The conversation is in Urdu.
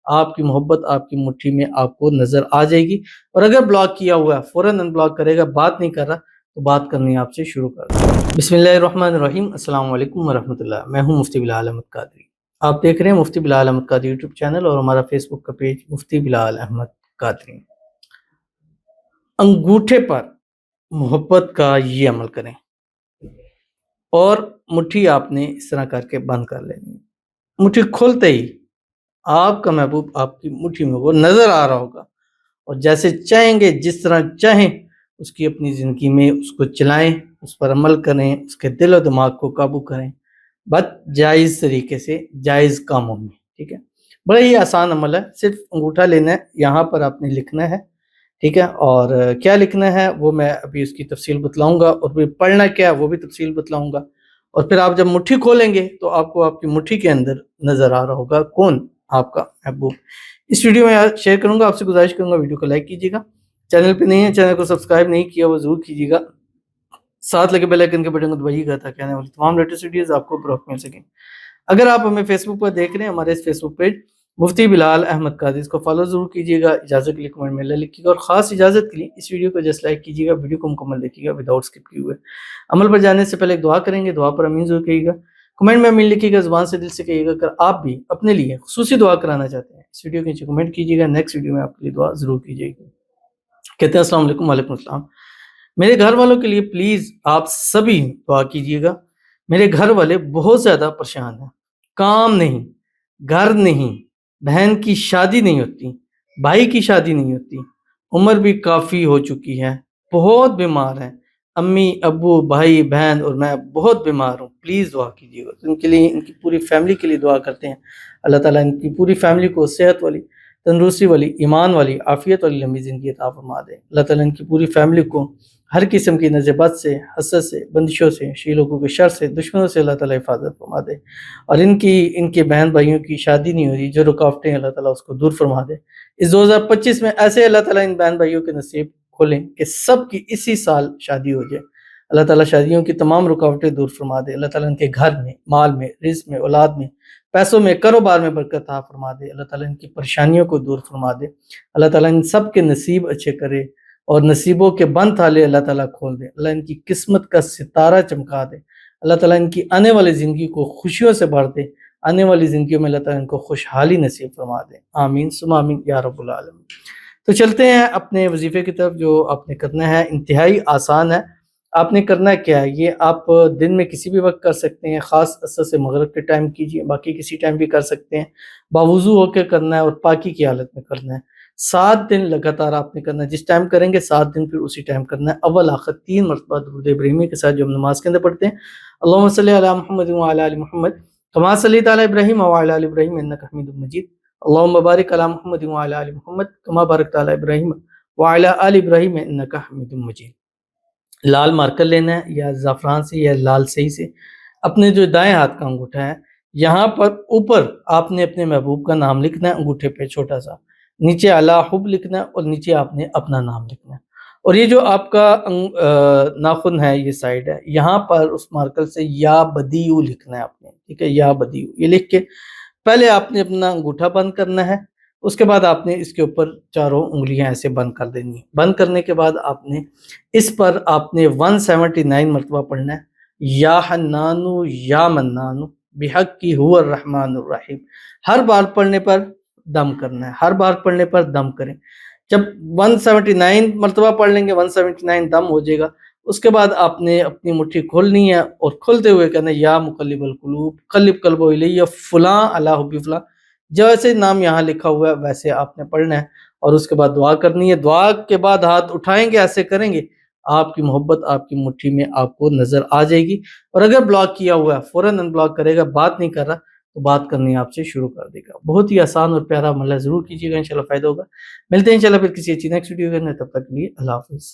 آپ کی محبت آپ کی مٹھی میں آپ کو نظر آ جائے گی۔ اور اگر بلاک کیا ہوا ہے فوراً ان بلاک کرے گا، بات نہیں کر رہا تو بات کرنی آپ سے شروع کر دیں۔ بسم اللہ الرحمن الرحیم، السلام علیکم ورحمۃ اللہ۔ میں ہوں مفتی بلال احمد قادری، آپ دیکھ رہے ہیں مفتی بلال احمد قادری یوٹیوب چینل اور ہمارا فیس بک کا پیج مفتی بلال احمد قادری۔ انگوٹھے پر محبت کا یہ عمل کریں اور مٹھی آپ نے اس طرح کر کے بند کر لینی ہے۔ مٹھی کھولتے ہی آپ کا محبوب آپ کی مٹھی میں وہ نظر آ رہا ہوگا، اور جیسے چاہیں گے جس طرح چاہیں اس کی اپنی زندگی میں اس کو چلائیں، اس پر عمل کریں، اس کے دل و دماغ کو قابو کریں، بس جائز طریقے سے جائز کاموں میں۔ ٹھیک ہے، بڑا ہی آسان عمل ہے، صرف انگوٹھا لینا ہے، یہاں پر آپ نے لکھنا ہے۔ ٹھیک ہے، اور کیا لکھنا ہے وہ میں ابھی اس کی تفصیل بتلاؤں گا، اور پھر پڑھنا کیا ہے وہ بھی تفصیل بتلاؤں گا۔ اور پھر آپ جب مٹھی کھولیں گے تو آپ کو آپ کی مٹھی کے اندر نظر آ رہا ہوگا کون آپ کا محبوب۔ اس ویڈیو میں شیئر کروں گا، آپ سے گزارش کروں گا ویڈیو کو لائک کیجیے گا، چینل پہ نہیں ہے چینل کو سبسکرائب نہیں کیا وہ ضرور کیجیے گا، ساتھ لگے بیل آئیکن کے بٹن کو دبائیے گا تاکہ آنے والی تمام لیٹسٹ ویڈیوز آپ کو بروقت مل سکیں۔ اگر آپ ہمیں فیس بک پر دیکھ رہے ہیں، ہمارے اس فیس بک پیج مفتی بلال احمد قادری، اس کو فالو ضرور کیجیے گا، اجازت کے لیے کمنٹ میں اللہ لکھیے گا، اور خاص اجازت کے لیے اس ویڈیو کو جسٹ لائک کیجیے گا، ویڈیو کو مکمل دیکھیے گا وداؤٹ اسکپ کیے ہوئے۔ عمل پر جانے سے پہلے ایک دعا کریں گے، دعا پر امین ضرور کہیے گا، کمنٹ میں امین لکھیے گا، زبان سے دل سے کہیے گا۔ اگر آپ بھی اپنے لیے خصوصی دعا کرانا چاہتے ہیں اس ویڈیو کے نیچے کمنٹ کیجیے گا، نیکسٹ ویڈیو میں آپ کے لیے دعا ضرور کی جائے گی۔ کہتے ہیں السلام علیکم۔ وعلیکم السلام۔ میرے گھر والوں کے لیے پلیز آپ سبھی دعا کیجیے گا، میرے گھر والے بہت زیادہ پریشان ہیں، کام نہیں، گھر نہیں، بہن کی شادی نہیں ہوتی، بھائی کی شادی نہیں ہوتی، عمر بھی کافی ہو چکی ہے، بہت بیمار ہیں، امی ابو بھائی بہن اور میں بہت بیمار ہوں، پلیز دعا کیجیے گا۔ ان کے لیے، ان کی پوری فیملی کے لیے دعا کرتے ہیں، اللہ تعالیٰ ان کی پوری فیملی کو صحت والی، تندرستی والی، ایمان والی، عافیت والی لمبی زندگی عطا فرما دے۔ اللہ تعالیٰ ان کی پوری فیملی کو ہر قسم کی نظر بد سے، حسد سے، بندشوں سے، شی لوگوں کے شر سے، دشمنوں سے اللہ تعالیٰ حفاظت فرما دے، اور ان کے بہن بھائیوں کی شادی نہیں ہو رہی، جو رکاوٹیں اللہ تعالیٰ اس کو دور فرما دے۔ اس 2025 میں ایسے اللہ تعالیٰ ان بہن بھائیوں کے نصیب کھولیں کہ سب کی اسی سال شادی ہو جائے، اللہ تعالیٰ شادیوں کی تمام رکاوٹیں دور فرما دے، اللہ تعالیٰ ان کے گھر میں، مال میں، رزق میں، اولاد میں، پیسوں میں، کاروبار میں برکت عطا فرما دے، اللہ تعالیٰ ان کی پریشانیوں کو دور فرما دے، اللہ تعالیٰ ان سب کے نصیب اچھے کرے، اور نصیبوں کے بند تالے اللہ تعالیٰ کھول دے، اللہ ان کی قسمت کا ستارہ چمکا دے، اللہ تعالیٰ ان کی آنے والی زندگی کو خوشیوں سے بھر دے، آنے والی زندگیوں میں اللہ تعالیٰ ان کو خوشحالی نصیب فرما دے، آمین ثم آمین یا رب العالمین۔ تو چلتے ہیں اپنے وظیفے کی طرف، جو آپ نے کرنا ہے انتہائی آسان ہے۔ آپ نے کرنا کیا ہے، یہ آپ دن میں کسی بھی وقت کر سکتے ہیں، خاص عصر سے مغرب کے ٹائم کیجیے، باقی کسی ٹائم بھی کر سکتے ہیں، باوضو ہو کے کرنا ہے اور پاکی کی حالت میں کرنا ہے۔ 7 دن لگاتار آپ نے کرنا ہے، جس ٹائم کریں گے 7 دن پھر اسی ٹائم کرنا ہے، اول آخر 3 مرتبہ درود ابراہیمی کے ساتھ جو ہم نماز کے اندر پڑھتے ہیں، اللہم صلی علی محمد وعلی آل محمد کما صلیت علی ابراہیم وعلی آل ابراہیم انک حمید مجید، اللہم بارک علی محمد وعلی آل محمد کما بارکت علی ابراہیم وعلی آل ابراہیم انک حمید مجید۔ لال مارکر لینا ہے، یا زعفران سے یا لال سہی سے، اپنے جو دائیں ہاتھ کا انگوٹھا ہے یہاں پر اوپر آپ نے اپنے محبوب کا نام لکھنا ہے انگوٹھے پہ چھوٹا سا، نیچے علی حب لکھنا ہے، اور نیچے آپ نے اپنا نام لکھنا ہے، اور یہ جو آپ کا ناخن ہے یہ سائیڈ ہے، یہاں پر اس مارکر سے یا بدیو لکھنا ہے آپ نے۔ ٹھیک ہے، یا بدیو یہ لکھ کے پہلے آپ نے اپنا انگوٹھا بند کرنا ہے، اس کے بعد آپ نے اس کے اوپر چاروں انگلیاں ایسے بند کر دینی ہیں۔ بند کرنے کے بعد آپ نے اس پر آپ نے 179 مرتبہ پڑھنا ہے، یا حنانو یا منانو بحقی هو الرحمن الرحیم۔ ہر بار پڑھنے پر دم کرنا ہے، ہر بار پڑھنے پر دم کریں۔ جب 179 مرتبہ پڑھ لیں گے، 179 دم ہو جائے گا، اس کے بعد آپ نے اپنی مٹھی کھولنی ہے اور کھولتے ہوئے کہنا ہے یا مقلب القلوب قلب قلبہ الیہ فلاں علی حب فلاں، جیسے نام یہاں لکھا ہوا ہے ویسے آپ نے پڑھنا ہے، اور اس کے بعد دعا کرنی ہے۔ دعا کے بعد ہاتھ اٹھائیں گے، ایسے کریں گے، آپ کی محبت آپ کی مٹھی میں آپ کو نظر آ جائے گی۔ اور اگر بلاک کیا ہوا ہے فوراً ان بلاک کرے گا، بات نہیں کر رہا تو بات کرنی آپ سے شروع کر دے گا۔ بہت ہی آسان اور پیارا عمل ہے، ضرور کیجیے گا، انشاءاللہ فائدہ ہوگا۔ ملتے ہیں انشاءاللہ پھر کسی اچھی نیکسٹ ویڈیو کے اندر، تب تک کے لیے اللہ حافظ۔